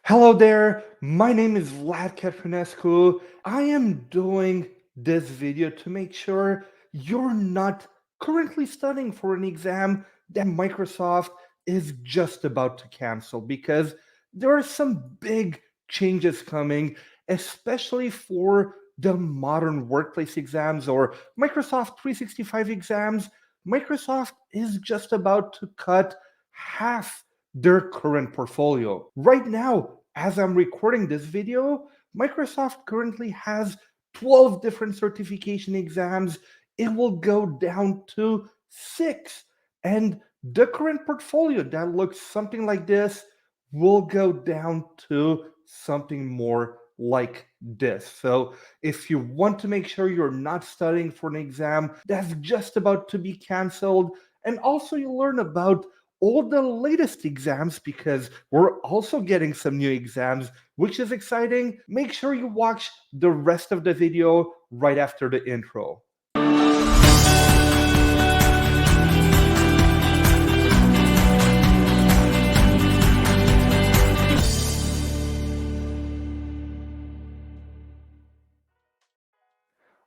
Hello there, my name is Vlad Katrinescu. I am doing this video to make sure you're not currently studying for an exam that Microsoft is just about to cancel because there are some big changes coming, especially for the modern workplace exams or Microsoft 365 exams. Microsoft is just about to cut half their current portfolio. Right now, as I'm recording this video, Microsoft currently has 12 different certification exams. It will go down to 6. And the current portfolio that looks something like this will go down to something more like this. So, if you want to make sure you're not studying for an exam that's just about to be canceled, and also you learn about all the latest exams because we're also getting some new exams, which is exciting. Make sure you watch the rest of the video right after the intro.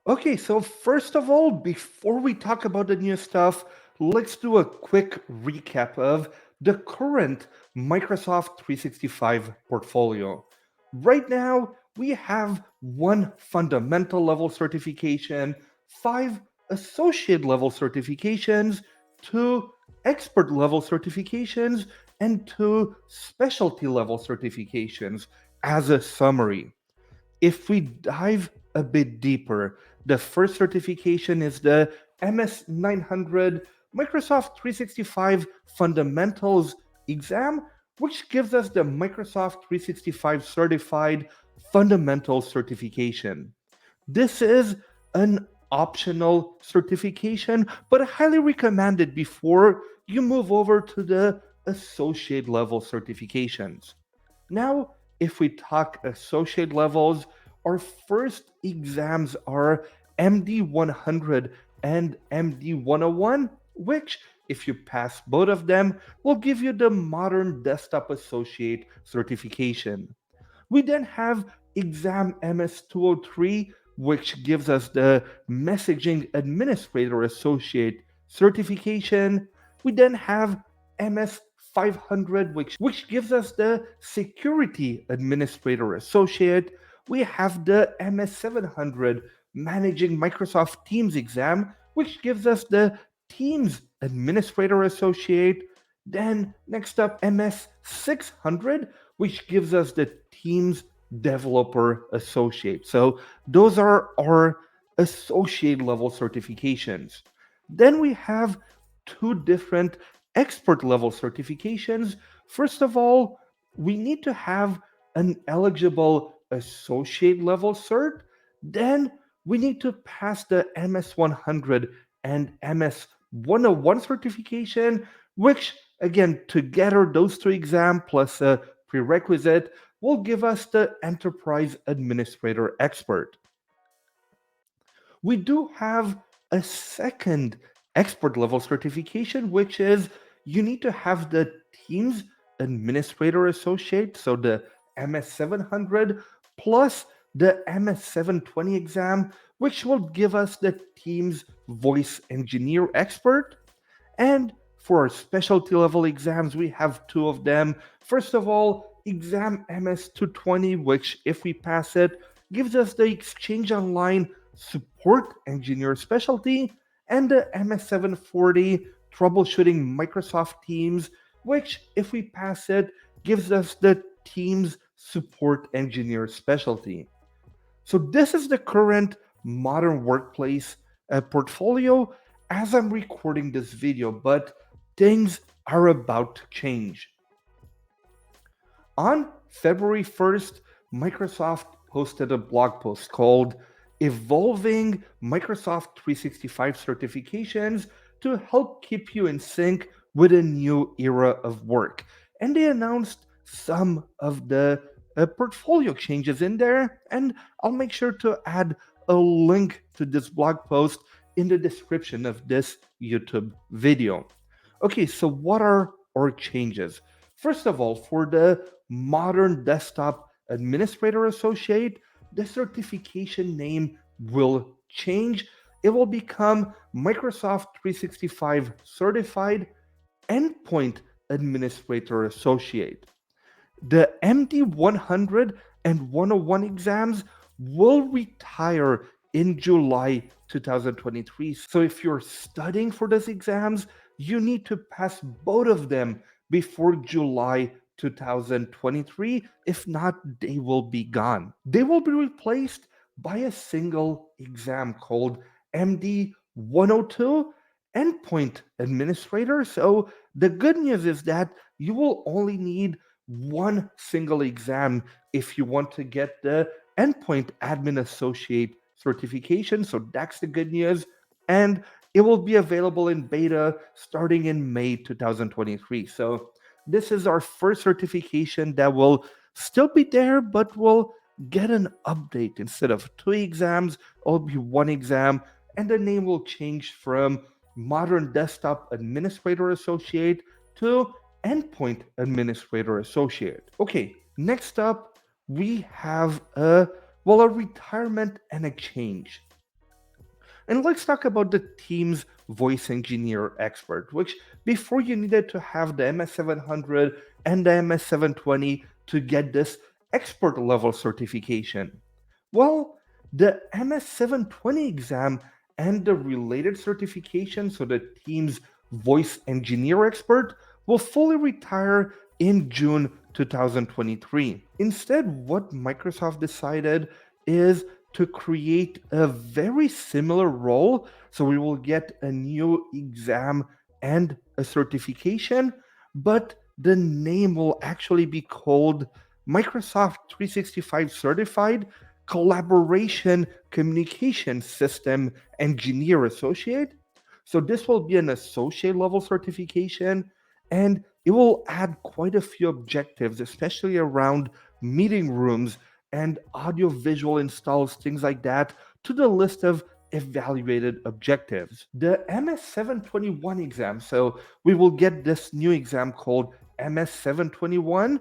Okay, so first of all, before we talk about the new stuff, let's do a quick recap of the current Microsoft 365 portfolio. Right now, we have one fundamental level certification, five associate level certifications, two expert level certifications, and two specialty level certifications as a summary. If we dive a bit deeper, the first certification is the MS 900 Microsoft 365 Fundamentals exam, which gives us the Microsoft 365 Certified Fundamentals certification. This is an optional certification, but highly recommended before you move over to the associate level certifications. Now, if we talk associate levels, our first exams are MD 100 and MD 101, which, if you pass both of them, will give you the Modern Desktop Associate certification. We then have exam MS 203, which gives us the Messaging Administrator Associate certification. We then have MS 500, which gives us the Security Administrator Associate. We have the MS 700 Managing Microsoft Teams exam, which gives us the Teams Administrator Associate. Then, next up, MS 600, which gives us the Teams Developer Associate. So, those are our associate level certifications. Then we have two different expert level certifications. First of all, we need to have an eligible associate level cert. Then we need to pass the MS 100 and MS 101 certification, which again, together, those two exams plus a prerequisite will give us the Enterprise Administrator Expert. We do have a second expert level certification, which is you need to have the Teams Administrator Associate, so the MS 700, plus the MS 720 exam, which will give us the Teams Voice Engineer Expert. And for our specialty level exams, we have two of them. First of all, exam MS 220, which, if we pass it, gives us the Exchange Online Support Engineer specialty, and the MS 740 Troubleshooting Microsoft Teams, which, if we pass it, gives us the Teams Support Engineer specialty. So, this is the current modern workplace portfolio as I'm recording this video, but things are about to change. On February 1st, Microsoft posted a blog post called Evolving Microsoft 365 Certifications to Help Keep You in Sync with a New Era of Work. And they announced some of the portfolio changes in there, and I'll make sure to add a link to this blog post in the description of this YouTube video. Okay, so what are our changes? First of all, for the Modern Desktop Administrator Associate, the certification name will change. It will become Microsoft 365 Certified Endpoint Administrator Associate. The MD 100 and 101 exams will retire in July 2023. So if you're studying for those exams, you need to pass both of them before July 2023. If not, they will be gone. They will be replaced by a single exam called MD 102 Endpoint Administrator. So the good news is that you will only need one single exam if you want to get the Endpoint Admin Associate certification. So that's the good news. And it will be available in beta starting in May 2023. So this is our first certification that will still be there, but will get an update. Instead of 2 exams, it'll be 1 exam, and the name will change from Modern Desktop Administrator Associate to Endpoint Administrator Associate. Okay, next up, we have a retirement and a change. And let's talk about the Teams Voice Engineer Expert, which before you needed to have the MS700 and the MS720 to get this expert level certification. Well, the MS720 exam and the related certification, so the Teams Voice Engineer Expert, will fully retire in June 2023. Instead, what Microsoft decided is to create a very similar role. So we will get a new exam and a certification, but the name will actually be called Microsoft 365 Certified Collaboration Communication System Engineer Associate. So this will be an associate level certification, and it will add quite a few objectives, especially around meeting rooms and audio-visual installs, things like that, to the list of evaluated objectives. The MS721 exam, so we will get this new exam called MS721.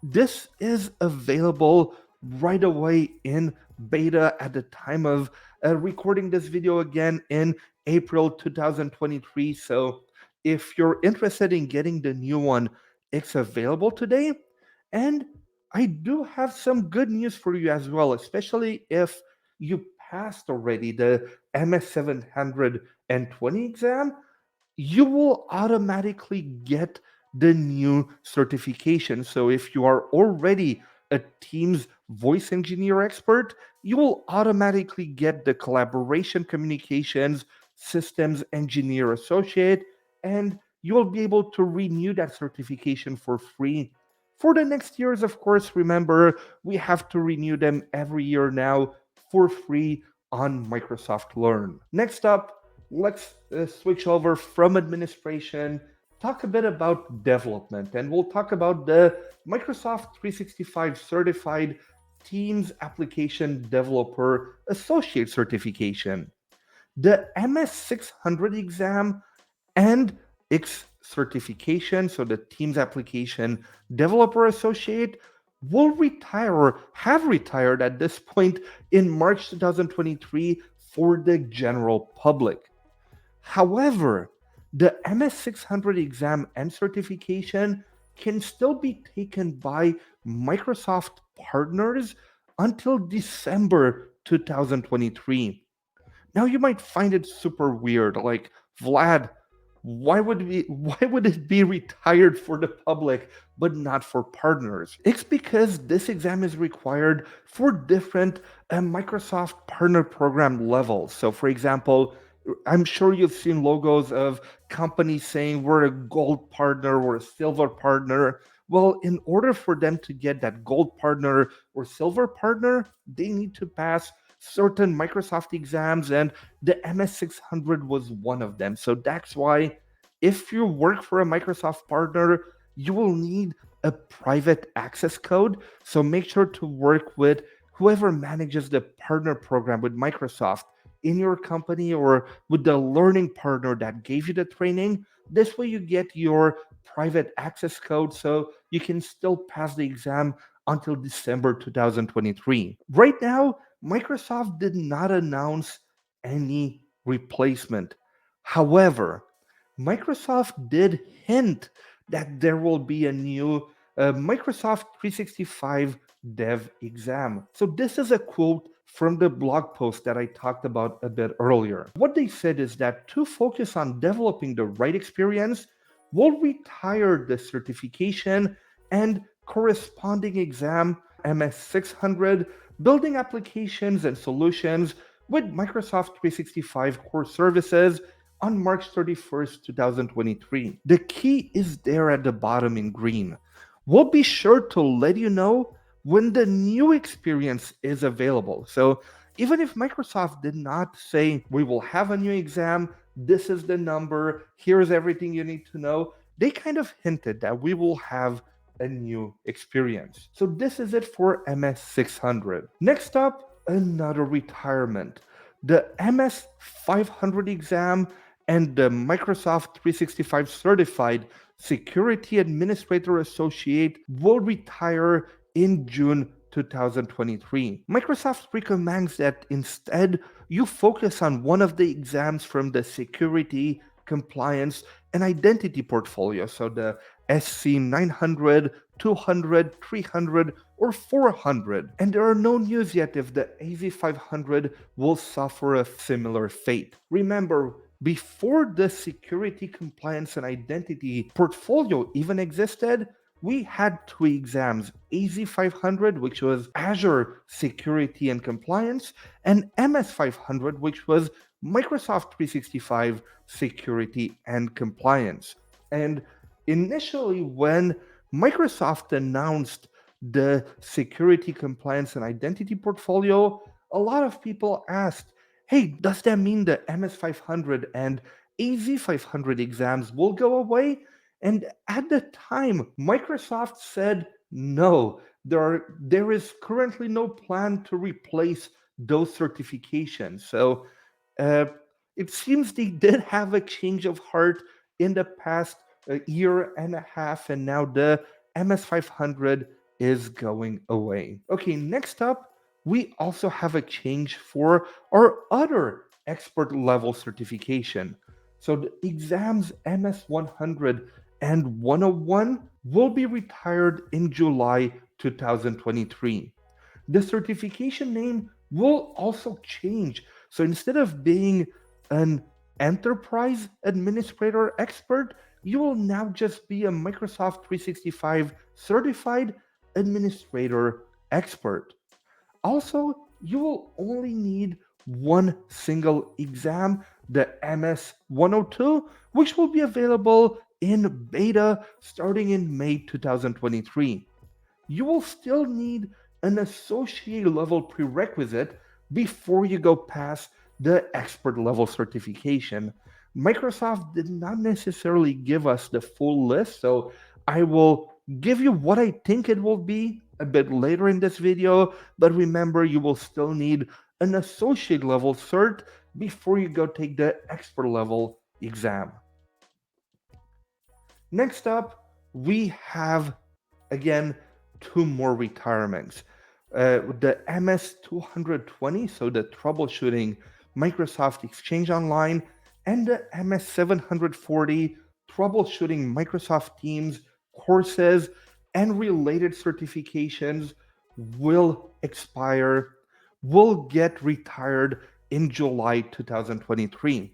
This is available right away in beta at the time of recording this video again in April 2023. So if you're interested in getting the new one, it's available today. And I do have some good news for you as well, especially if you passed already the MS720 exam. You will automatically get the new certification. So if you are already a Teams voice engineer expert, you will automatically get the collaboration communications systems engineer associate, and you will be able to renew that certification for free for the next years. Of course, remember, we have to renew them every year now for free on Microsoft Learn. Next up, let's switch over from administration, talk a bit about development, and we'll talk about the Microsoft 365 Certified Teams Application Developer Associate Certification. The MS600 exam and its certification, so the Teams Application Developer Associate, will retire or have retired at this point in March 2023 for the general public. However, the MS600 exam and certification can still be taken by Microsoft partners until December 2023. Now you might find it super weird, like, Vlad, why would it be retired for the public but not for partners? It's because this exam is required for different Microsoft partner program levels. So for example, I'm sure you've seen logos of companies saying we're a gold partner or a silver partner. Well, in order for them to get that gold partner or silver partner, they need to pass certain Microsoft exams, and the MS600 was one of them. So that's why if you work for a Microsoft partner, you will need a private access code. So make sure to work with whoever manages the partner program with Microsoft in your company or with the learning partner that gave you the training. This way you get your private access code, so you can still pass the exam until December 2023. Right now, Microsoft did not announce any replacement. However, Microsoft did hint that there will be a new Microsoft 365 Dev exam. So, this is a quote from the blog post that I talked about a bit earlier. What they said is that to focus on developing the right experience, we'll retire the certification and corresponding exam MS600, building applications and solutions with Microsoft 365 core services on March 31st, 2023. The key is there at the bottom in green. We'll be sure to let you know when the new experience is available. So even if Microsoft did not say we will have a new exam, this is the number, here's everything you need to know, they kind of hinted that we will have a new experience. So this is it for MS600. Next up, another retirement. The MS500 exam and the Microsoft 365 Certified Security Administrator Associate will retire in June 2023. Microsoft recommends that instead you focus on one of the exams from the security, compliance, and identity portfolio, so the SC 900, 200, 300, or 400. And there are no news yet if the AZ 500 will suffer a similar fate. Remember, before the security, compliance, and identity portfolio even existed, we had two exams, AZ500, which was Azure Security and Compliance, and MS500, which was Microsoft 365 Security and Compliance. And initially, when Microsoft announced the security, compliance, and identity portfolio, a lot of people asked, hey, does that mean the MS500 and AZ500 exams will go away? And at the time, Microsoft said no, there is currently no plan to replace those certifications. So uh, it seems they did have a change of heart in the past year and a half, and now the MS500 is going away. Okay, next up, we also have a change for our other expert level certification. So the exams MS100 and 101 will be retired in July 2023. The certification name will also change. So instead of being an enterprise administrator expert, you will now just be a Microsoft 365 certified administrator expert. Also, you will only need one single exam, the MS 102, which will be available in beta starting in May 2023. You will still need an associate level prerequisite before you go past the expert level certification. Microsoft did not necessarily give us the full list, so I will give you what I think it will be a bit later in this video, but remember you will still need an associate level cert before you go take the expert level exam. Next up, we have again two more retirements. The MS220, so the troubleshooting Microsoft Exchange Online, and the MS740, troubleshooting Microsoft Teams courses and related certifications will expire, will get retired in July 2023.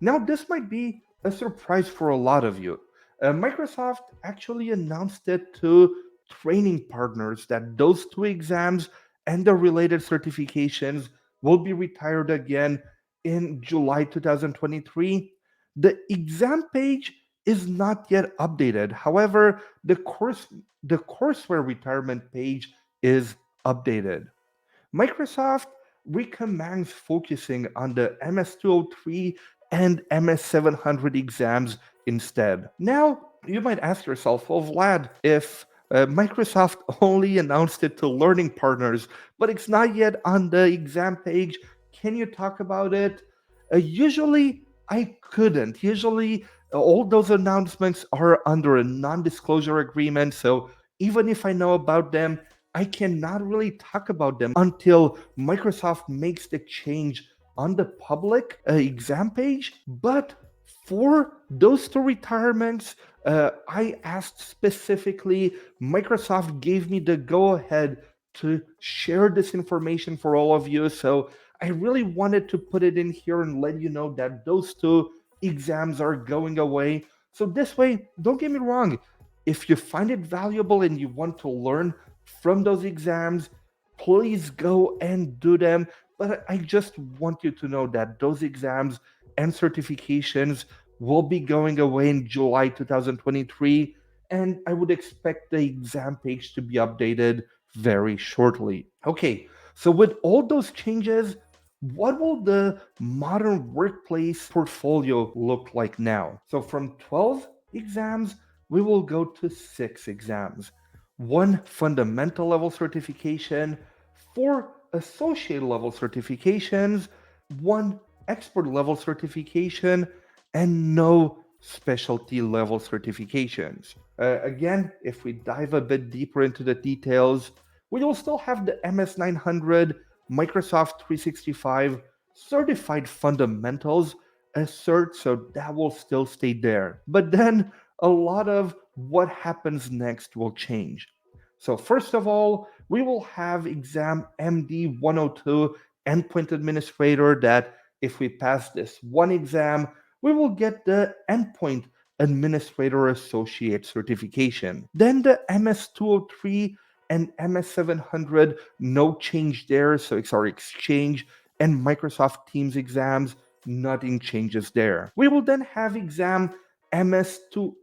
Now, this might be a surprise for a lot of you. Microsoft actually announced it to training partners that those two exams and the related certifications will be retired again in July 2023. The exam page is not yet updated. However, the courseware retirement page is updated. Microsoft recommends focusing on the MS203 and MS700 exams instead. Now, you might ask yourself, well, Vlad, if Microsoft only announced it to learning partners, but it's not yet on the exam page, can you talk about it? Usually, I couldn't. Usually, All those announcements are under a non-disclosure agreement, so even if I know about them, I cannot really talk about them until Microsoft makes the change on the public exam page. But for those two retirements, I asked specifically, Microsoft gave me the go ahead to share this information for all of you. So I really wanted to put it in here and let you know that those two exams are going away. So this way, don't get me wrong, if you find it valuable and you want to learn from those exams, please go and do them. But I just want you to know that those exams and certifications will be going away in July 2023, and I would expect the exam page to be updated very shortly. Okay, so with all those changes, what will the modern workplace portfolio look like now? So from 12 exams, we will go to 6 exams. One fundamental level certification, 4 associate level certifications, 1 expert level certification, and no specialty level certifications. Again, if we dive a bit deeper into the details, we will still have the MS900 Microsoft 365 certified fundamentals cert, so that will still stay there. But then a lot of what happens next will change. So first of all, we will have exam MD 102 endpoint administrator that if we pass this one exam, we will get the endpoint administrator associate certification. Then the MS 203 and MS 700, no change there. So it's our Exchange and Microsoft Teams exams, nothing changes there. We will then have exam MS2,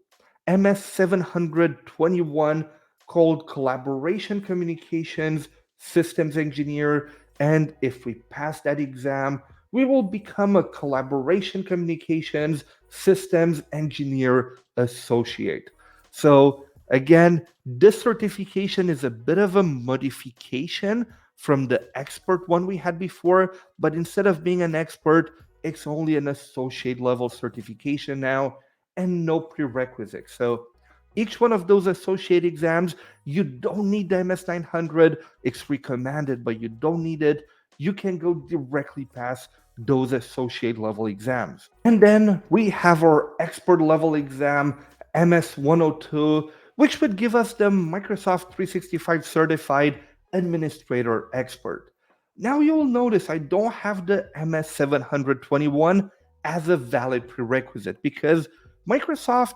MS 721 called Collaboration Communications Systems Engineer. And if we pass that exam, we will become a Collaboration Communications Systems Engineer Associate. So again, this certification is a bit of a modification from the expert one we had before, but instead of being an expert, it's only an associate level certification now and no prerequisites. So each one of those associate exams, you don't need the MS900. It's recommended, but you don't need it. You can go directly past those associate level exams. And then we have our expert level exam, MS102, which would give us the Microsoft 365 certified administrator expert. Now you'll notice I don't have the MS 721 as a valid prerequisite because Microsoft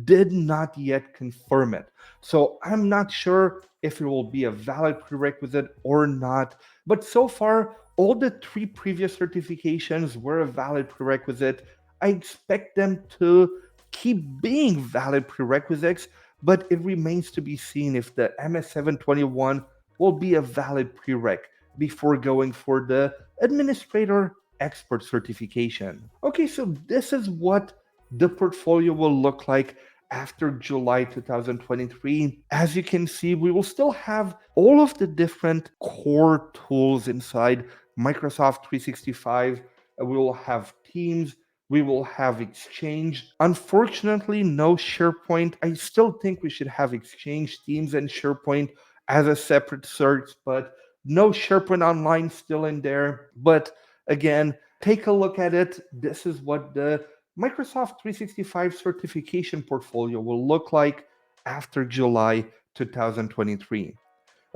did not yet confirm it. So I'm not sure if it will be a valid prerequisite or not. But so far, all the 3 previous certifications were a valid prerequisite. I expect them to keep being valid prerequisites, but it remains to be seen if the MS721 will be a valid prereq before going for the administrator expert certification. Okay, so this is what the portfolio will look like after July 2023. As you can see, we will still have all of the different core tools inside Microsoft 365. We will have Teams, we will have Exchange. Unfortunately, no SharePoint. I still think we should have Exchange, Teams, and SharePoint as a separate search, but no SharePoint Online still in there. But again, take a look at it. This is what the Microsoft 365 certification portfolio will look like after July 2023.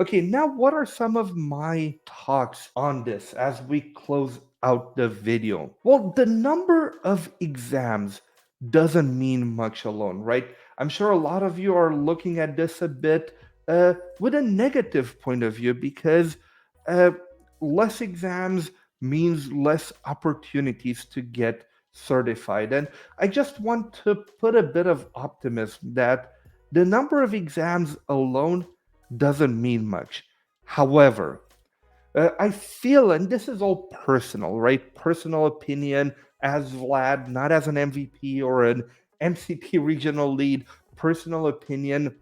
Okay, now what are some of my thoughts on this as we close out the video? Well, the number of exams doesn't mean much alone, right? I'm sure a lot of you are looking at this a bit with a negative point of view because uh, less exams means less opportunities to get certified. And I just want to put a bit of optimism that the number of exams alone doesn't mean much. However, I feel, and this is all personal, right? Personal opinion as Vlad, not as an MVP or an MCP regional lead, personal opinion.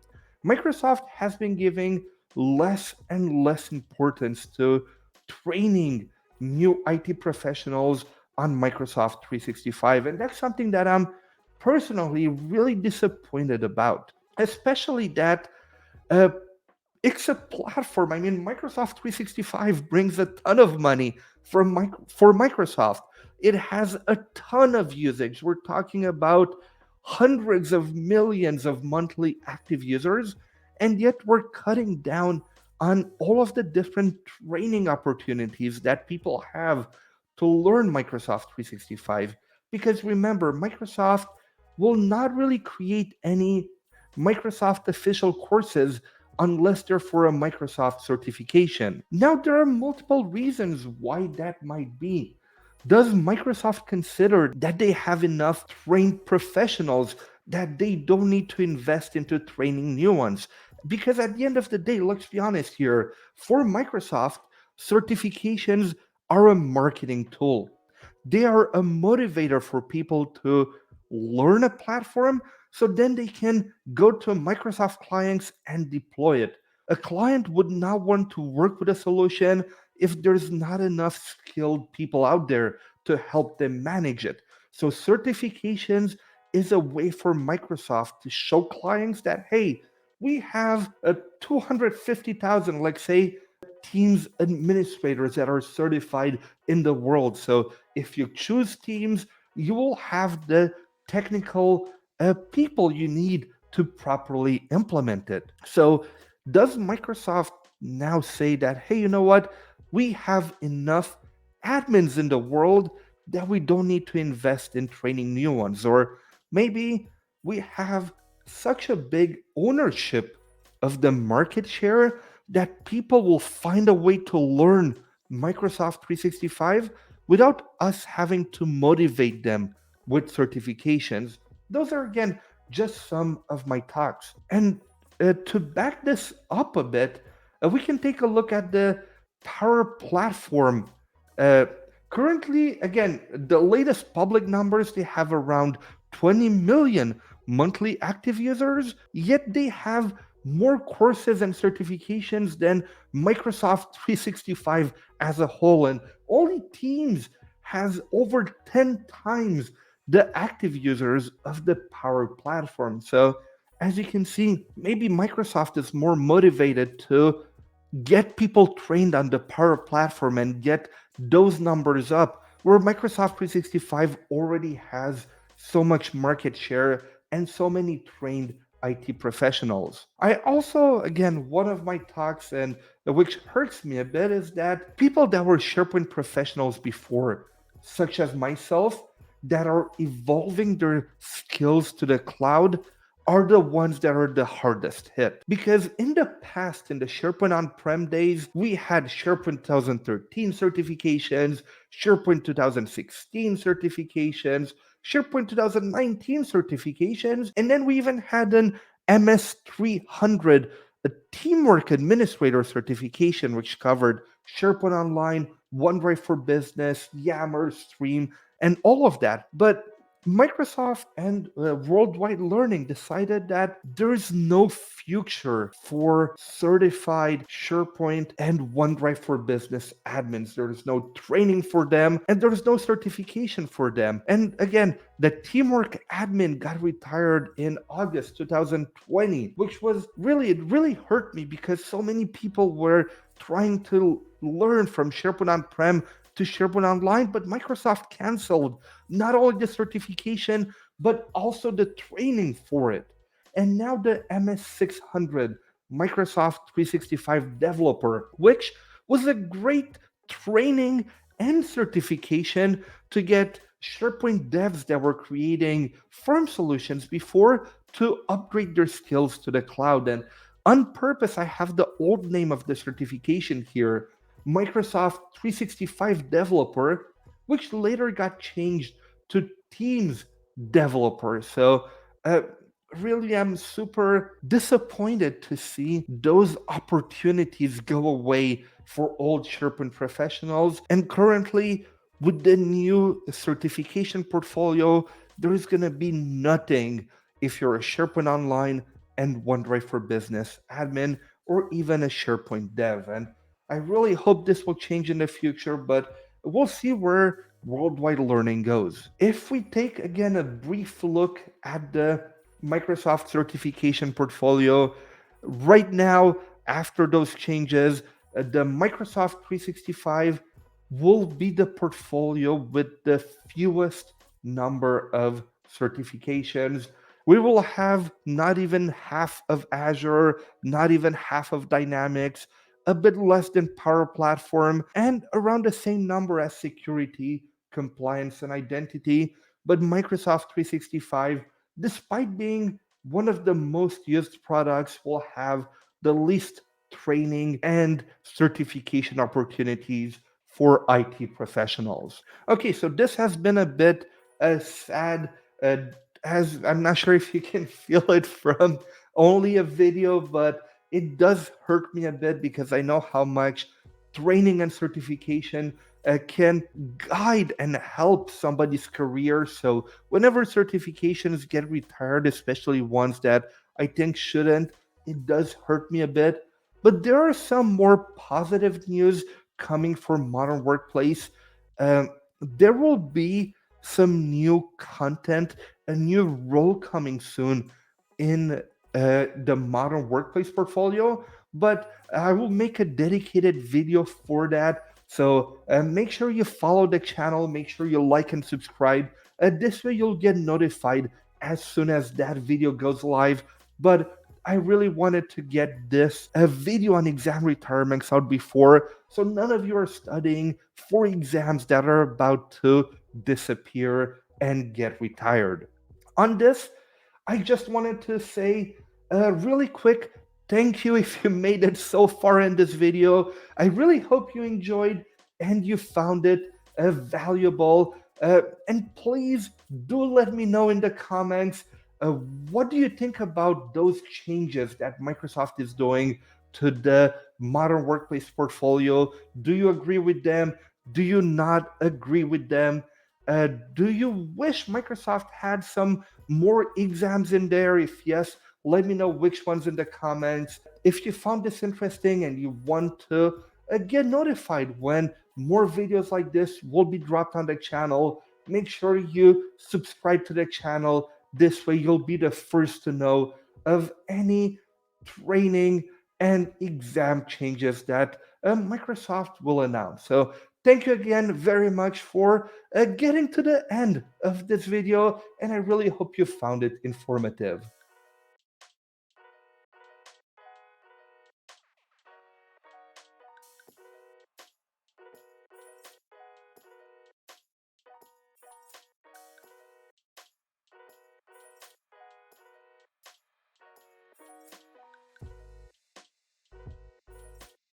Microsoft has been giving less and less importance to training new IT professionals on Microsoft 365. And that's something that I'm personally really disappointed about, especially that uh, it's a platform. I mean, Microsoft 365 brings a ton of money for Microsoft. It has a ton of usage. We're talking about hundreds of millions of monthly active users, and yet we're cutting down on all of the different training opportunities that people have to learn Microsoft 365. Because remember, Microsoft will not really create any Microsoft official courses unless they're for a Microsoft certification. Now, there are multiple reasons why that might be. Does Microsoft consider that they have enough trained professionals that they don't need to invest into training new ones? Because at the end of the day, let's be honest here, for Microsoft, certifications are a marketing tool. They are a motivator for people to learn a platform so then they can go to Microsoft clients and deploy it. A client would not want to work with a solution if there's not enough skilled people out there to help them manage it. So certifications is a way for Microsoft to show clients that, hey, we have a 250,000, let's say, Teams administrators that are certified in the world. So if you choose Teams, you will have the technical people you need to properly implement it. So does Microsoft now say that, hey, you know what? We have enough admins in the world that we don't need to invest in training new ones? Or maybe we have such a big ownership of the market share that people will find a way to learn Microsoft 365 without us having to motivate them with certifications. Those are, again, just some of my talks. And to back this up a bit, we can take a look at the Power Platform. Uh, Currently, again, the latest public numbers, they have around 20 million monthly active users, yet they have more courses and certifications than Microsoft 365 as a whole. And only Teams has over 10 times the active users of the Power Platform. So, as you can see, maybe Microsoft is more motivated to get people trained on the Power Platform and get those numbers up, where Microsoft 365 already has so much market share and so many trained IT professionals. I also, again, one of my talks, and which hurts me a bit, is that people that were SharePoint professionals before, such as myself, that are evolving their skills to the cloud, are the ones that are the hardest hit. Because in the past, in the SharePoint on-prem days, we had SharePoint 2013 certifications, SharePoint 2016 certifications, SharePoint 2019 certifications, and then we even had an MS300, a Teamwork Administrator certification, which covered SharePoint Online, OneDrive for Business, Yammer, Stream, and all of that. But Microsoft and Worldwide Learning decided that there's no future for certified SharePoint and OneDrive for Business admins. There's no training for them and there's no certification for them. And again, the Teamwork admin got retired in August 2020, which was really, it really hurt me because so many people were trying to learn from SharePoint on-prem to SharePoint Online, but Microsoft canceled not only the certification, but also the training for it. And now the MS600 Microsoft 365 developer, which was a great training and certification to get SharePoint devs that were creating firm solutions before to upgrade their skills to the cloud. And on purpose, I have the old name of the certification here, Microsoft 365 developer, which later got changed to Teams developer. So, uh, really, I'm super disappointed to see those opportunities go away for old SharePoint professionals. And currently, with the new certification portfolio, there is going to be nothing if you're a SharePoint Online and OneDrive for Business admin or even a SharePoint dev. And I really hope this will change in the future, but we'll see where worldwide learning goes. If we take again a brief look at the Microsoft certification portfolio, right now, after those changes, the Microsoft 365 will be the portfolio with the fewest number of certifications. We will have not even half of Azure, not even half of Dynamics, a bit less than Power Platform, and around the same number as security, compliance, and identity. But Microsoft 365, despite being one of the most used products, will have the least training and certification opportunities for IT professionals. Okay, so this has been a bit sad, uh, as I'm not sure if you can feel it from only a video, but it does hurt me a bit because I know how much training and certification can guide and help somebody's career. So, whenever certifications get retired, especially ones that I think shouldn't, it does hurt me a bit. But there are some more positive news coming for Modern Workplace. There will be some new content, a new role coming soon in the Modern Workplace portfolio, but I will make a dedicated video for that. So make sure you follow the channel, make sure you like and subscribe. This way you'll get notified as soon as that video goes live. But I really wanted to get this a video on exam retirements out before, so none of you are studying for exams that are about to disappear and get retired. On this, I just wanted to say really quick thank you if you made it so far in this video. I really hope you enjoyed and you found it valuable. And please do let me know in the comments uh, what do you think about those changes that Microsoft is doing to the Modern Workplace portfolio? Do you agree with them? Do you not agree with them? Do you wish Microsoft had some more exams in there? If yes, let me know which ones in the comments. If you found this interesting and you want to get notified when more videos like this will be dropped on the channel, make sure you subscribe to the channel. This way, you'll be the first to know of any training and exam changes that Microsoft will announce. So, thank you again very much for getting to the end of this video, and I really hope you found it informative.